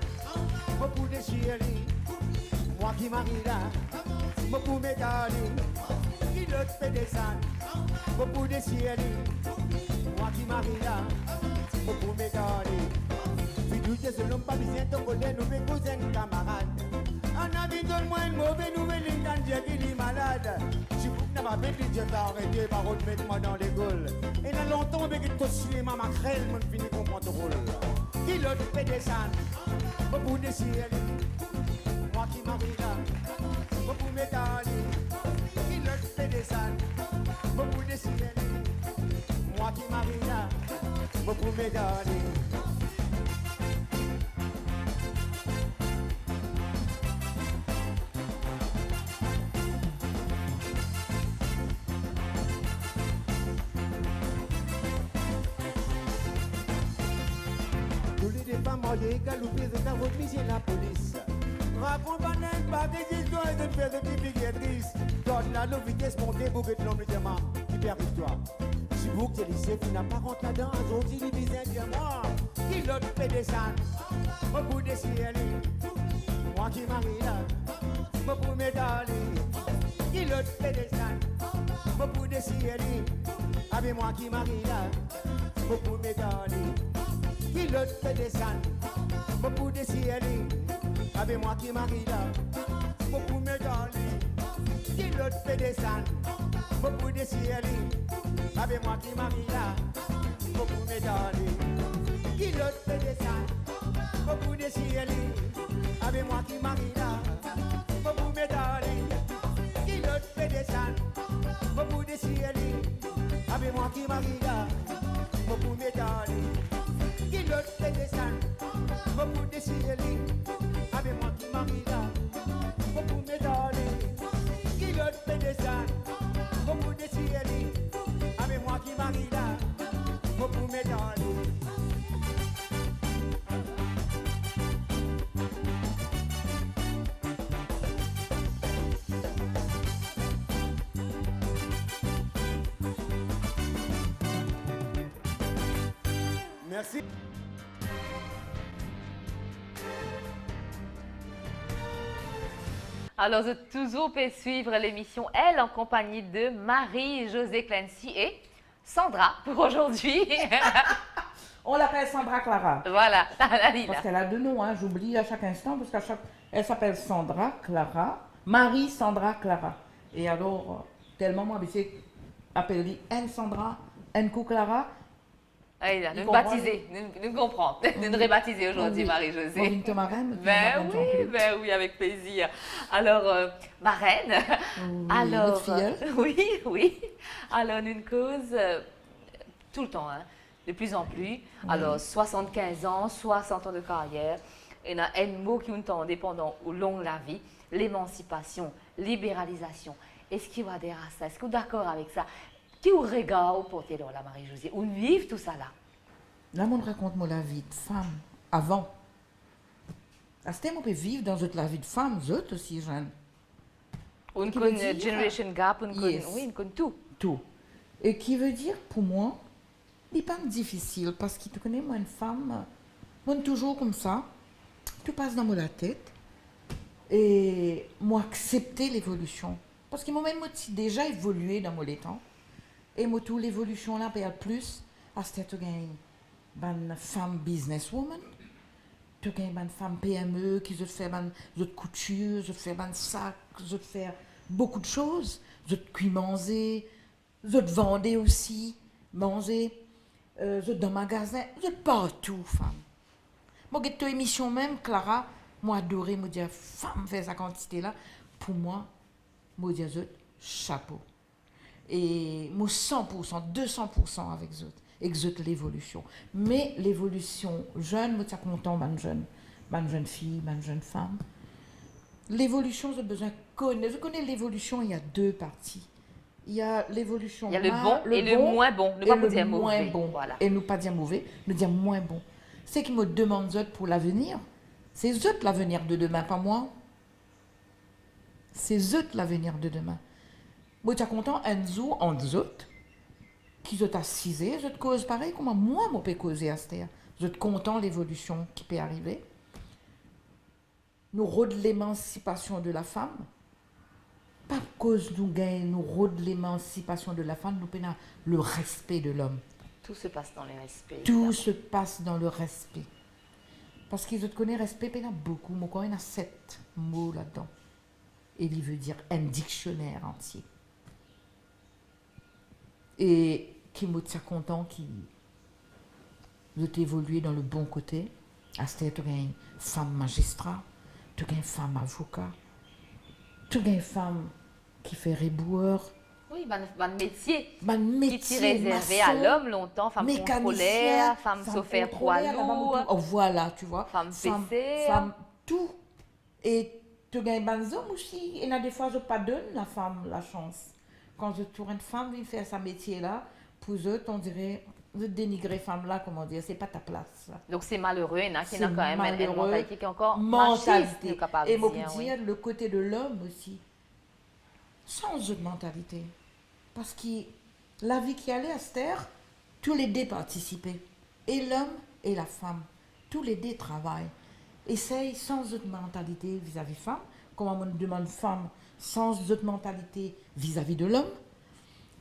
beaucoup de chéris. Moi qui marie là, beaucoup médailles. Il l'autre paix des sangs, beaucoup de chéris. Moi qui marie là, beaucoup médailles. Puis tout est selon pas bien ton côté, nous mes cousins camarades. On a vu donne-moi une mauvaise nouvelle, il Dieu qu'il est malade. Si vous n'avez pas fait Dieu t'a arrêté par contre mettre-moi dans les gaules. Et là longtemps, mais qu'il te cinéma, ma crème, mon fini comprendre ton rôle. Qui l'autre fait des sangs, beaucoup de ciel. Moi qui m'arrive là, beaucoup métallique. Qui l'autre fait des sangs, beaucoup de ciel. Moi qui m'arrive là, beaucoup métallique. Pas marié, galopé, de carotte, misé la police. Raconte pas des histoires de faire de pipigatrice. Donne la vitesse montée pour que l'homme de main qui perd l'histoire. Si vous qui lycée, qui n'a pas rentré là-dedans, aujourd'hui, les bisins de moi. Qui l'autre fait des sangs, au bout des ciels. Moi qui marie là, au bout mes dalles. Qui l'autre fait des sangs, au bout des ciels. Avec moi qui marie là, au bout mes dalles. Qui l'autre fait des sangs, beaucoup de ciel. Avec moi qui marie là, beaucoup me donne. Qui l'autre fait des sangs, beaucoup de ciel. Avec moi qui marie là, beaucoup me donne. Qui l'autre fait des sangs, beaucoup de ciel. Avec moi qui marie là, beaucoup me donne. Qui l'autre fait des sangs, beaucoup de ciel. Avec moi qui marie là, beaucoup me donne. Qui l'autre fait des sangs, beaucoup de ciel. Avec moi qui marie là, beaucoup me donne. Qui l'autre fait des sangs, beaucoup de ciel. Avec moi qui marie là, beaucoup me donne. Merci. Alors, vous êtes toujours peut suivre l'émission Elle en compagnie de Marie-Josée Clancy et Sandra pour aujourd'hui. On l'appelle Sandra Clara. Voilà, la Lila. Parce qu'elle a deux noms, hein, j'oublie à chaque instant, parce elle s'appelle Sandra Clara, Marie Sandra Clara. Et alors, tellement moi, je appelle elle Sandra, Enco Clara. Ah, il a Il nous comprend, baptiser, nous comprendre, nous rebaptiser aujourd'hui, Oui. Marie-Josée. Maureen Tomarem, Ben oui, avec plaisir. Alors, marraine, Oui, alors, notre filleule. oui. Alors, une cause, tout le temps, hein, de plus en plus. Alors, 75 ans, 60 ans de carrière. Il y a un mot qui nous entendait pendant long la vie, l'émancipation, libéralisation. Est-ce qu'il va dire à ça? Est-ce que vous êtes d'accord avec ça? Qui vous regarde au porté dans la Marie-Josée? Où vivent tout ça là? Là, on raconte-moi la vie de femme avant. À ce temps, on peut vivre dans la vie de femme, autres aussi, jeune. On Qui connaît veut dire- generation gap, on connaît, Yes. oui, on connaît tout. Tout. Et qui veut dire, pour moi, il n'est pas difficile, parce qu'il te connaît, moi, une femme, moi, toujours comme ça, tout passe dans la tête, et moi, accepter l'évolution. Parce que moi-même, moi, j'ai déjà évolué dans mon temps, et moi, toute l'évolution là, perd plus, à ce que tu gagnes une femme businesswoman, tu gagnes une femme PME qui veut faire une couture, veut faire un sac, veut faire beaucoup de choses, veut cuire manger, veut vendre aussi, manger, veut dans le magasin, veut partout, femme. Moi, cette émission même, Clara, moi, adoré, me dire, femme, fait sa quantité là, pour moi, moi, dire, chapeau. Et moi, 100%, 200% avec eux. exote l'évolution. Mais l'évolution jeune, moi, ça content, man jeune fille, man jeune femme. L'évolution, j'ai besoin de connaître. Je connais l'évolution, il y a deux parties. Il y a l'évolution. Il y a le bon et le moins bon. Ne pas vous dire mauvais. Bon. Voilà. Et ne pas dire mauvais, ne dire moins bon. C'est qui me demande zot pour l'avenir. C'est zot l'avenir de demain, pas moi. C'est zot l'avenir de demain. Moi, tu es content, Enzo, en zot, qui zot assisé, zot cause pareil, comment moi, je peux causer à cette terre. Zot content l'évolution qui peut arriver. Nous rôde l'émancipation de la femme. Pas cause nous gagnons, nous rôde l'émancipation de la femme, nous prenons le respect de l'homme. Tout se passe dans le respect. Tout se passe dans le respect. Parce qu'ils te connaissent respect, il y en a beaucoup. Moi, il y en a 7 mots là-dedans. Et il veut dire un dictionnaire entier. Et qui me tient content, qui veut évoluer dans le bon côté. À ce tu as une femme magistrat, tu as une femme avocat, tu as une femme qui fait réboueur. Oui, ban métier. Ban métier, qui est réservé à l'homme longtemps, femme contrôleur, femme chauffeur poids lourd. Oh, voilà, tu vois. Femme PC. Femme tout. Et tu gagnes des hommes aussi. Et là, des fois, je pas donne la femme la chance. Quand je tourne une femme vient faire sa métier-là, pour eux, on dirait, de dénigrer femme-là, comment dire, c'est pas ta place. Là. Donc c'est malheureux, il y en a qui ont quand même une mentalité qui est encore mentalité. machiste, capable et de on dire. peut dire le côté de l'homme aussi. Sans autre mentalité. Parce que la vie qui allait à cette terre, tous les deux participaient. Et l'homme et la femme. Tous les deux travaillent. Essaye sans autre mentalité vis-à-vis femme. Comme on me demande femme, sans autre mentalité vis-à-vis de l'homme.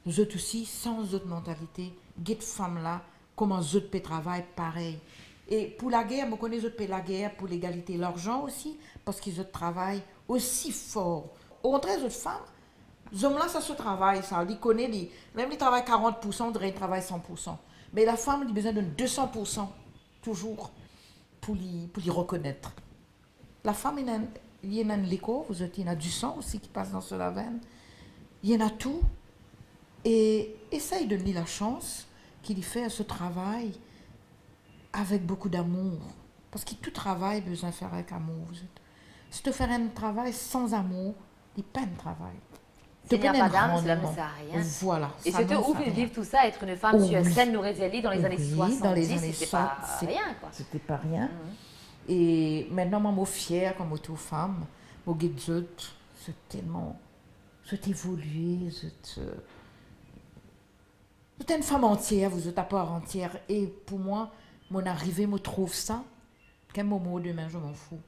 Nous autres aussi, sans autre mentalité, cette femme-là, comment les autres travaillent pareil. Et pour la guerre, je connais les autres la guerre pour l'égalité, l'argent aussi, parce qu'ils autres travaillent aussi fort. Au contraire, les autres femmes, les hommes là, ça se travaille, ça. Ils connaissent, même ils travaillent 40%, ils travaillent 100%. Mais la femme, elle a besoin de 200%, toujours, pour les reconnaître. La femme, il y en a l'écho, il y en a du sang aussi qui passe dans la veine. Il y en a tout. Et essaye de donner la chance qu'il fait ce travail avec beaucoup d'amour. Parce que tout travail a besoin de faire avec amour. Si tu fais un travail sans amour, il n'y a pas de travail. S'il n'y a pas d'âme, cela ne sert à rien. Voilà. Et surtout, où vivre tout ça, être une femme sur scène, nous révéler dans les années 70, dans les années c'était pas rien. C'était pas rien. Et maintenant, moi, je suis fière comme autre femme. Je c'est tellement... C'est évolué, c'est une femme entière, vous êtes à part entière. Et pour moi, mon arrivée me trouve ça. Qu'un moment demain, je m'en fous.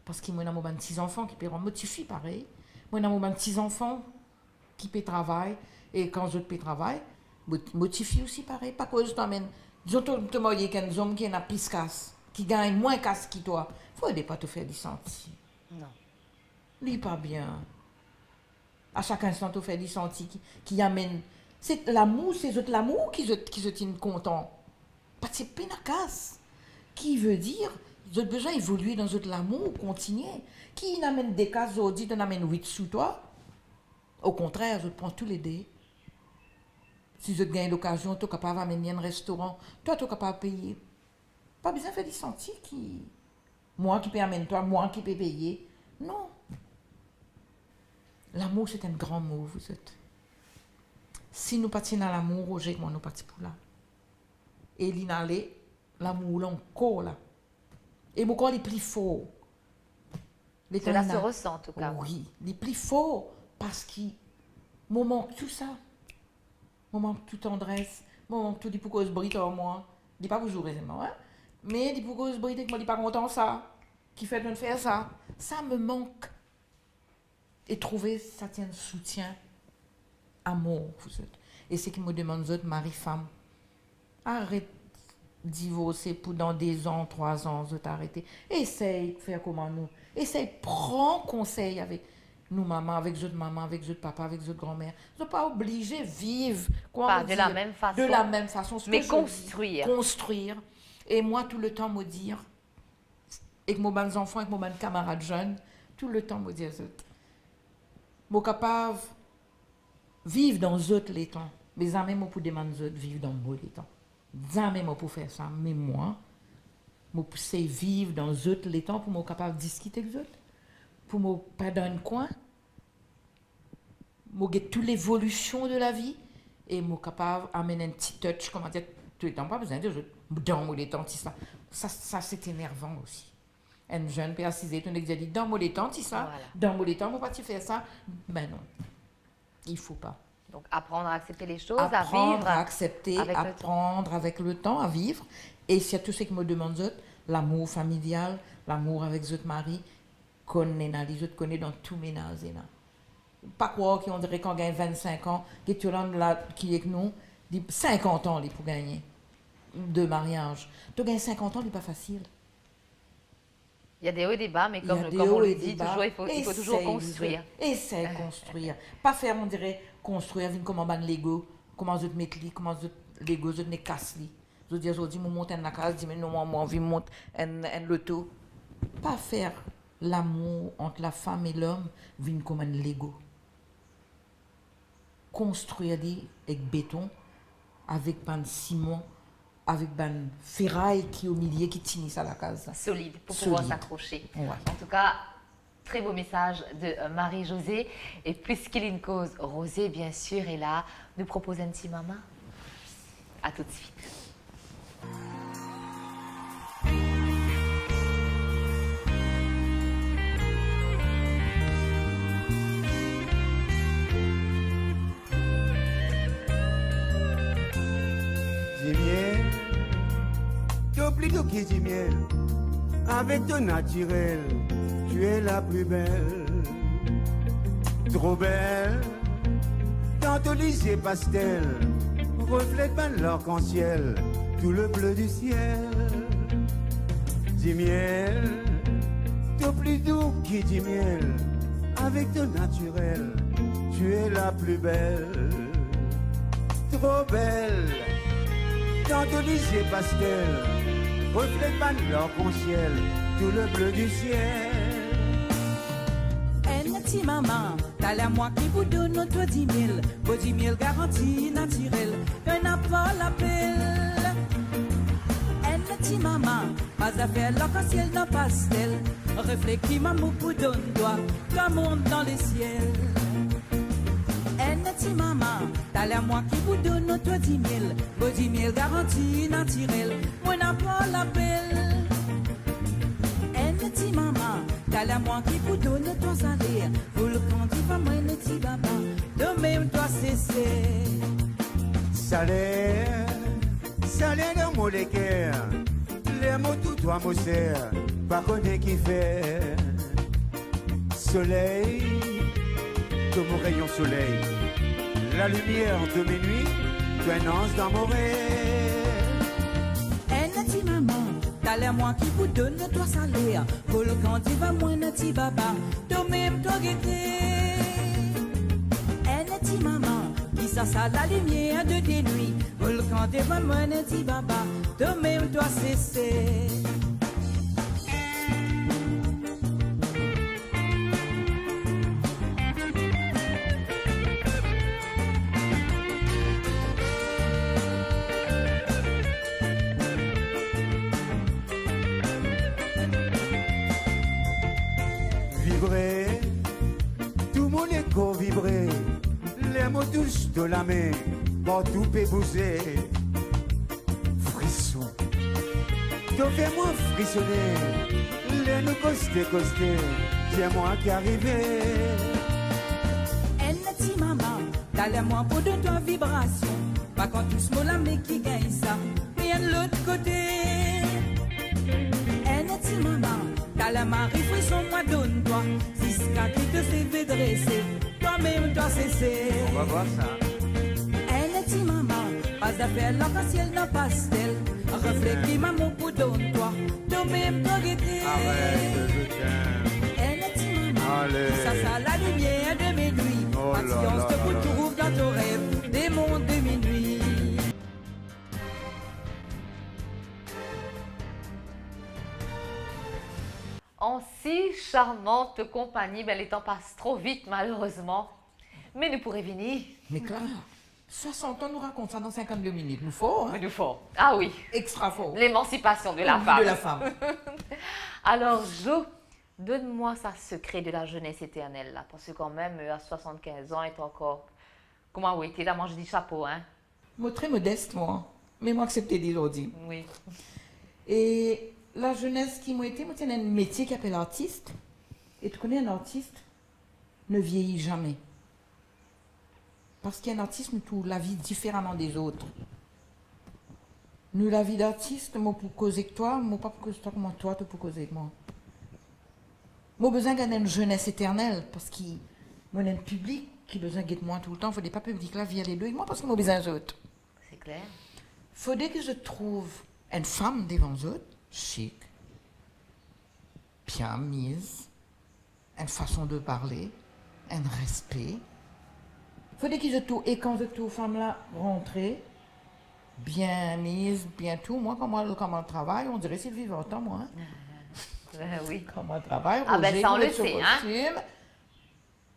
Parce que moi, j'ai mes 6 enfants qui peuvent motiver pareil. Moi, j'ai mes 6 enfants qui peuvent travailler. Et quand je peux travailler, motiver aussi pareil. Pas que je t'amène. Disons, tu m'as qu'un homme qui a plus casse, qui gagne moins casse que toi. Il ne faut pas te faire des sentis. Non. Lui, pas bien. À chaque instant, tu fais des sentis qui amènent. C'est l'amour, c'est l'amour qui se tiennent content. Pas de pénacasse. Qui veut dire, vous avez besoin d'évoluer dans l'amour, continuer. Qui n'amène des cases, vous dit, tu n'amènes 8 sous toi. Au contraire, je prends tous les dés. Si vous gagnez l'occasion, tu es capable d'amener un restaurant, toi, tu es capable de payer. Pas besoin de faire des sentis qui. Moi qui peux amener toi, moi qui peux payer. Non. L'amour, c'est un grand mot, vous êtes. Si nous partons dans l'amour, Roger, moi, nous partons pour là. Et l'inalé, l'amour, là, encore là. Et beaucoup les plus forts. Cela se ressent, en tout cas. Oui, les plus forts, parce que moi, manque tout ça. Moi, manque toute tendresse. Moi, manque tout, dit pourquoi je brille en moi. Dis pas toujours aisément, hein. Mais dis pourquoi je brille, moi, dis pas content ça. Qui fait de faire ça. Ça me manque. Et trouver, ça tient soutien. Amour, vous êtes. Et c'est qui me demande, vous êtes mari-femme. Arrête de divorcer pour dans 2 ans, 3 ans, vous êtes arrêté. Essaye de faire comme nous. Essaye, prends conseil avec nous, maman, avec votre maman, avec votre papa, avec votre grand-mère. Vous n'êtes pas obligé de vivre. Pas de la même façon. De la même façon. Mais construire. Construire. Et moi, tout le temps, me dire, avec mes bons enfants, avec mes bons camarades jeunes, tout le temps, me dire, je suis capable vivre dans autres les temps. Mes amis m'ont pour demander de vivre dans les temps. jamais moi pour faire ça, mais moi sais vivre dans autres les temps pour moi capable de discuter avec eux, pour moi pas dans un coin, moi get toute l'évolution de la vie et moi capable d'amener un petit touch, comment dire, tout le temps pas besoin de autres dans les temps ça c'est énervant aussi. Un jeune peut assiser ton ex dit dans les temps ça, Voilà. dans les temps moi pas tu faire ça, ben non. Il faut pas. Donc, apprendre à accepter les choses, Apprendre à vivre. à accepter, avec le temps. apprendre avec le temps à vivre. Et c'est tout ce que me demande autres, l'amour familial, l'amour avec autres maris, connaît dans les autres, connaît dans tout ménage. Là. Pas croire qu'on dirait qu'on gagne 25 ans, que tu là qui est que nous, dit 50 ans pour gagner de mariage. Tu gagnes 50 ans, c'est pas facile. Il y a des hauts et des bas, mais Il y a comme des on hauts le et dit, des bas. toujours, il faut toujours Essaye, construire. Essaye de construire. Pas faire, on dirait, construire, venir comme un ban Lego, comment je te mettre li, comment je Lego, je te casse li. Je dis, aujourd'hui, je monte dans la case, je dis, mais non, moi, envie de monter un loto. Pas faire l'amour entre la femme et l'homme, venir comme un Lego. Construire li avec béton, avec ban ciment, avec ban ferraille qui est au milieu, qui tinisse à la case. Solide, pour pouvoir Solide. s'accrocher. Ouais. En tout cas, très beau message de Marie-Josée. Et puisqu'il y a une cause, Rosée, bien sûr, est là, nous propose un petit maman. À tout de suite. Dis miel, t'as plutôt qui dit miel, avec ton naturel, tu es la plus belle, trop belle, dans ton lycée pastel, reflète pas l'arc-en-ciel, tout le bleu du ciel. Dis miel, t'as plus doux qui dit miel, avec ton naturel, tu es la plus belle, trop belle. Dans ton lycée pastel, reflète pas l'arc-en-ciel, tout le bleu du ciel. Un petit maman, t'as l'air moi qui vous donne notre 10 000, vos 10 000 garanties naturelles, un appel l'appel. Un petit maman, pas à faire l'arc-en-ciel dans pastel, réfléchis maman pour donne toi, toi monte dans les ciels. Un petit maman, t'as l'air moi qui vous donne notre 10 000, vos 10 000 garanties naturelles, moi n'a pas l'appel. Un petit maman, t'as l'air moi qui vous donne ton salaire, vous le comptez pas moi un petit baba, de même toi cesser. Salaire, salaire dans mon équerre, les mots tout toi mon serre, pas connaît qui fait. Soleil, comme mon rayon soleil, la lumière de mes nuits, traînance dans mon rêve. Un petit maman, t'as l'air moi qui vous donne ton salaire, vous le comptez pas moi un petit baba, de même toi guetter. Un petit maman, qui ça la lumière de tes nuits, vous le comptez pas moi un petit baba, de même toi cesser. Vibrer, tout mon écho vibrer, les mots touchent de la main, partout peut bouger. Frisson, donc fais-moi frissonner, les nous coster, c'est moi qui arrivé. Un petit maman, t'as l'air moi pour de toi vibration, pas quand tous mon l'âme qui gagne ça, mais de l'autre côté. Un petit maman, t'as la marie frisson moi donne-toi, Siska qui te fait dresser, toi-même toi cesser. On va voir ça. Un petit maman, pas d'affaire l'arc-en-ciel dans pastel, reflet qui maman pour donne-toi, toi-même toi guetter. Arrête, je t'aime. Un petit maman, Allez. ça la lumière de mes nuits, Oh là patience là te là là. retrouve dans ton rêve, des mondes de minuit. En si charmante compagnie, ben, les temps passent trop vite malheureusement. Mais nous pourrions venir. Mais clair, 60 ans nous raconte ça dans 52 minutes. Nous fort, hein? Mais nous fort. Ah oui, Extra fort. l'émancipation de la Vie femme. de la femme. Alors, Jo, donne-moi sa secret de la jeunesse éternelle, là, parce que quand même, à 75 ans, est encore... Comment oui, t'es là, moi je dis chapeau, hein? Moi, très modeste, moi. Mais moi, accepté d'aujourd'hui. Oui. Et la jeunesse qui m'a été, moi, j'ai un métier qui s'appelle artiste. Et tu connais un artiste ne vieillit jamais. Parce qu'un artiste, nous tout la vie différemment des autres. Nous, la vie d'artiste, moi, pour causer avec toi, moi, pas pour causer toi, comment toi, tu pour causer avec moi. Moi, besoin d'une une jeunesse éternelle, parce que moi, j'ai un public qui a besoin de moi tout le temps. Il ne faudrait pas public la vie les deux avec moi, parce que moi, besoin d'autres. C'est clair. Il faudrait que je trouve une femme devant eux, chic, bien mise, une façon de parler, un respect. Il faudrait que je trouve, et quand je trouve femme là, rentrer, bien mise, bien tout. Moi, quand on travaille, on dirait Sylvie Vartan, moi. Hein? Oui. Quand on travaille, Ah ben Roger, ça, on le met son sait, hein? costume,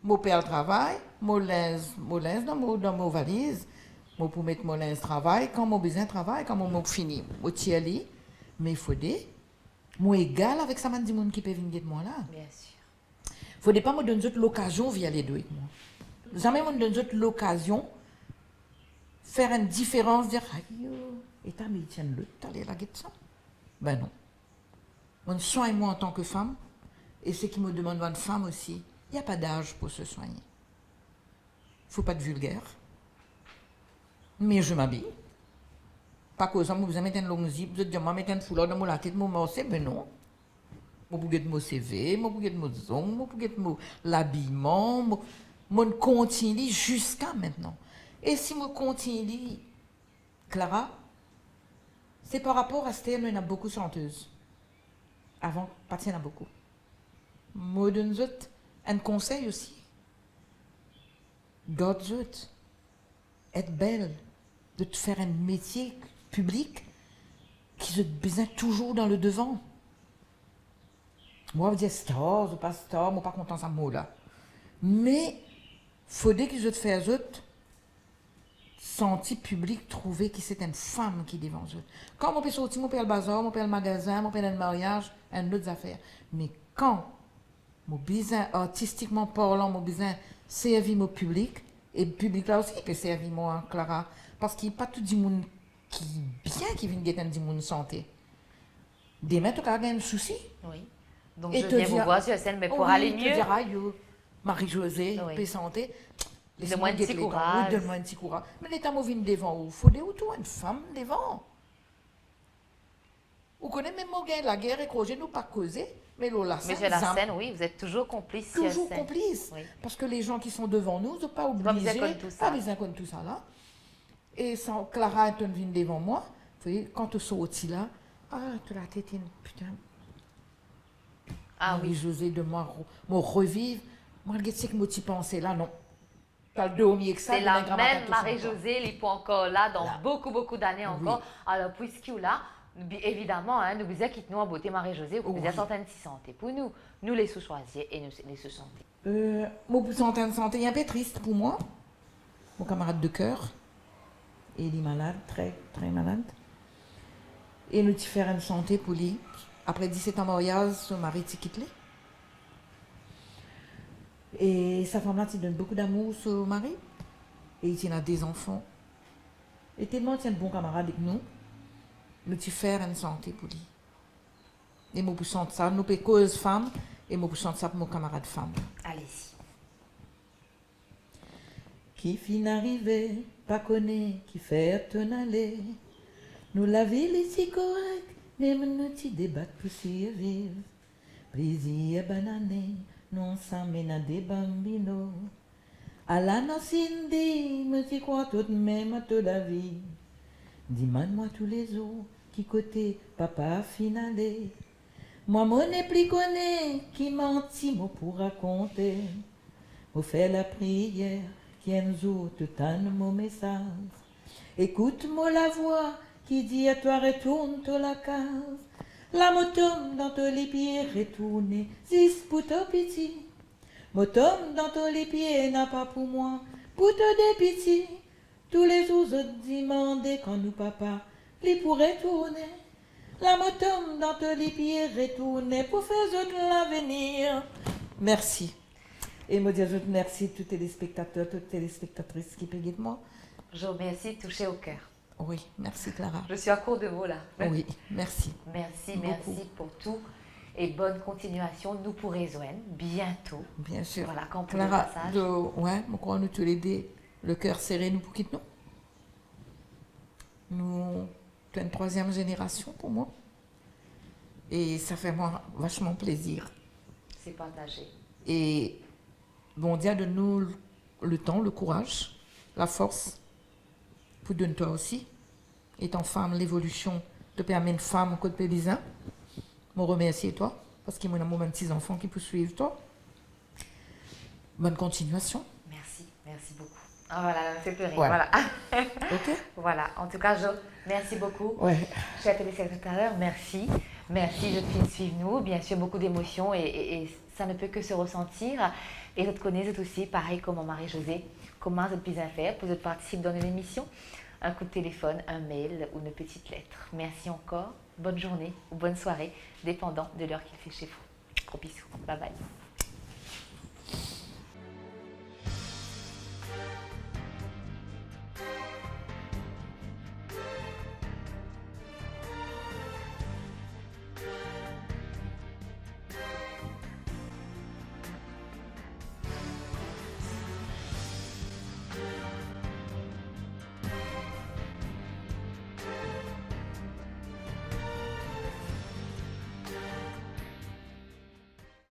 mon père travaille, mon linge dans mon valise, moi pour mettre mon linge travail, quand mon besoin travail, quand mon fini, mon tiers mais il faut des, moi égal avec ça, du monde qui peut venir de moi là. Bien sûr. Il faut pas me donner l'occasion via les deux avec moi. Jamais me donner l'occasion faire une différence, dire aïe, et t'as mis tiens le, t'as l'air la guette ça. Ben non. On soigne moi en tant que femme, et ce qui me demande une femme aussi, il n'y a pas d'âge pour se soigner. Il ne faut pas être vulgaire. Mais je m'habille. Pas cause vous mettez une longue zip, vous dites, moi, mettez une foulard dans la tête, moi, morceau, mais non. Moi, vous mon CV, moi, vous mon zong, moi, vous l'habillement, moi, continue jusqu'à maintenant. Et si je continue, Clara, c'est par rapport à Stella, il y en a beaucoup de chanteuses. Avant, pas il y en a beaucoup. Moi, je donne un conseil aussi. Garde-toi. Être belle, de te faire un métier public qui se besoin toujours dans le devant. Moi, je dis star, je pas star, moi, pas content de ce mot-là. Mais, faudrait que je te fasse autre senti public trouver que c'est une femme qui est devant eux. Quand mon peut sortir, mon peut le bazar, mon peut le magasin, mon peut le mariage, une autre affaire. Mais quand mon besoin artistiquement parlant, mon besoin servir mon public, et le public là aussi il peut servir moi, Clara, parce qu'il n'y a pas tout le monde qui bien qui vient guetter du monde santé. Demain, tu as un souci. Oui. Donc Et je te viens vous dire- voir sur scène, mais pour Oui, aller te mieux. dire, aïe, Marie-Josée, Oui. paix santé. Donne-moi un petit courage. Donne-moi un petit courage. Mais l'état mauvais devant où? Faut des ou tout une femme devant. Vous connaissez même mon gars, la guerre et Roger nous pas causé, mais la Mais sur la scène, oui, vous êtes toujours complice sur toujours scène. complices. Oui. Parce que les gens qui sont devant nous ne sont pas pas obligés. besoin de tout ça. Pas besoin de tout ça là. Et sans Clara est venue devant moi, vous voyez, quand tu sortis là, ah, tu la tête, putain. Ah oui. José de moi, revivre. Moi, je sais que moi, tu pensais là, non. T'as le dormi que ça. C'est la mais même tout ça Marie-Josée, elle est pas encore là, dans Là. beaucoup d'années encore. Alors, puisqu'il est là, évidemment, hein, nous vous quittons en beauté Marie-Josée, vous Oui. avez certaines si santé pour nous. Nous les sous-choisir et nous les sous-santé. Mon pourcentage de santé est un peu triste pour moi. Mon camarade de cœur, il est malade, très, très malade. Et nous avons fait une santé pour lui. Après 17 ans de mariage, son mari s'est quitté. Et sa femme là, il donne beaucoup d'amour à son mari. Et il a des enfants. Et tellement c'est un bon camarade avec nous, nous avons fait une santé pour lui. Et moi, pour sentir ça, nous pouvons cause femme, et moi, pour sentir ça pour mon camarade femme. Allez-y. Qui fin arrivé, pas connaît, qui fait ton aller. Nous la ville ici correct, même nous t'y débattre pour survivre. Plaisir banané, non s'amène à des bambinos. À la Cindy, me t'y crois tout de même à toute la vie. Dis-moi tous les jours, qui côté papa finalé. Moi, mon plus connaît, qui menti, moi pour raconter. On fait la prière, qui un jour te donne mon message. Écoute-moi la voix qui dit à toi retourne toi la case. La motom dans tous les pieds retourne, zis pour ton pitié. Motom dans tous les pieds n'a pas pour moi, pour te dépitié. Tous les jours, je demandais quand nous papa, les pourrait tourner. La moto dans te les pieds retourner pour faire autre l'avenir. Merci. Et me dire merci tous les téléspectateurs, toutes les téléspectatrices qui payent de moi. Je vous remercie, touché au cœur. Oui, merci Clara. Je suis à court de mots là. Oui, merci. Merci, Beaucoup. merci pour tout. Et bonne continuation. Nous pourrons joindre bientôt. Bien sûr. Voilà, quand pour Clara, le passage. ouais, je crois nous tous les deux, le cœur serré, nous pour quitter nous. Nous, tu es une troisième génération pour moi. Et ça fait moi vachement plaisir. C'est partagé. Et bon Dieu donne-nous le temps, le courage, la force, pour donner toi aussi. Étant femme, l'évolution te permet une femme au côté paysan. Je remercie toi, parce qu'il y a mon petits enfants qui peuvent suivre toi. Bonne continuation. Merci, merci beaucoup. Ah voilà, ça me fait pleurer. Ouais. Voilà. Ok? Voilà. En tout cas, merci beaucoup. Ouais. Chers téléspectateurs, merci. Merci de bien suivre nous. Bien sûr, beaucoup d'émotions et ça ne peut que se ressentir. Et vous connaissez aussi, pareil comme Marie-Josée, comment vous pouvez faire pour participer dans l'émission. Un coup de téléphone, un mail ou une petite lettre. Merci encore. Bonne journée ou bonne soirée, dépendant de l'heure qu'il fait chez vous. Gros bisous. Bye bye.